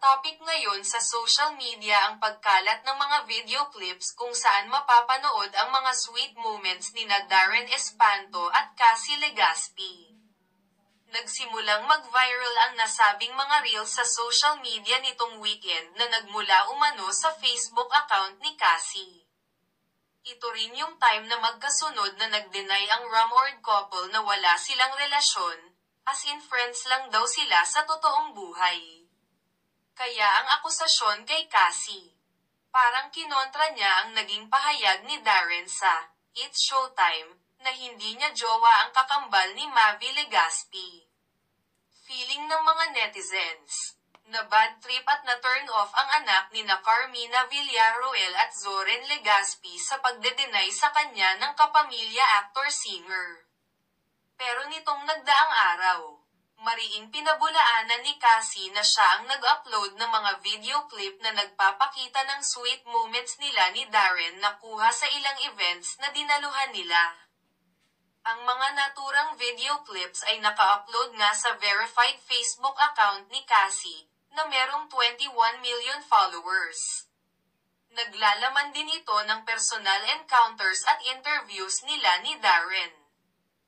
Topic ngayon sa social media ang pagkalat ng mga video clips kung saan mapapanood ang mga sweet moments nina Darren Espanto at Cassie Legaspi. Nagsimulang mag-viral ang nasabing mga reels sa social media nitong weekend na nagmula umano sa Facebook account ni Cassie. Ito rin yung time na magkasunod na nag-deny ang rumored couple na wala silang relasyon, as in friends lang daw sila sa totoong buhay. Kaya ang akusasyon kay Cassie, parang kinontra niya ang naging pahayag ni Darren sa It's Showtime, na hindi niya jowa ang kakambal ni Mavi Legaspi. Feeling ng mga netizens na bad trip at na-turn off ang anak ni na Carmina Villarroel at Zoren Legaspi sa pagde-deny sa kanya ng kapamilya actor-singer. Pero nitong nagdaang araw, mariing pinabulaanan ni Cassie na siya ang nag-upload ng mga video clip na nagpapakita ng sweet moments nila ni Darren na kuha sa ilang events na dinaluhan nila. Ang mga naturang video clips ay naka-upload nga sa verified Facebook account ni Cassie, na merong 21 million followers. Naglalaman din ito ng personal encounters at interviews nila ni Darren.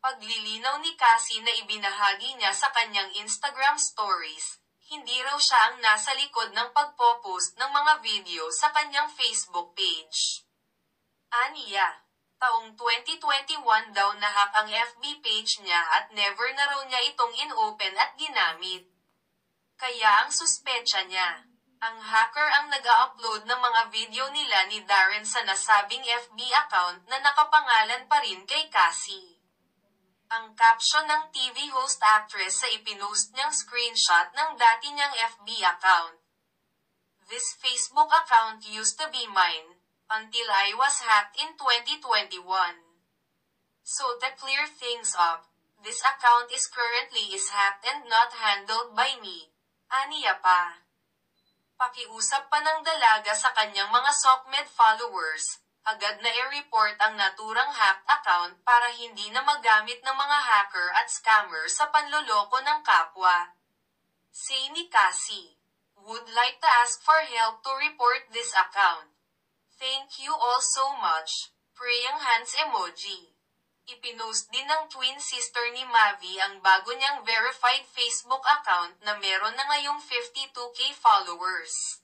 Paglilinaw ni Cassie na ibinahagi niya sa kanyang Instagram stories, hindi raw siya ang nasa likod ng pagpo-post ng mga video sa kanyang Facebook page. Aniya, taong 2021 daw na-hack ang FB page niya at never na raw niya itong in-open at ginamit. Kaya ang suspetsya niya, ang hacker ang nag-a-upload ng mga video nila ni Darren sa nasabing FB account na nakapangalan pa rin kay Cassie. Ang caption ng TV host actress sa ipinost niyang screenshot ng dati niyang FB account. This Facebook account used to be mine, until I was hacked in 2021. So to clear things up, this account is currently hacked and not handled by me. Aniya pa. Pakiusap pa ng dalaga sa kanyang mga SOCMED followers, agad na i-report ang naturang hacked account para hindi na magamit ng mga hacker at scammer sa panloloko ng kapwa. Say ni Cassie, would like to ask for help to report this account. Thank you all so much. Praying hands emoji. Ipinost din ng twin sister ni Mavi ang bago niyang verified Facebook account na meron na ngayong 52K followers.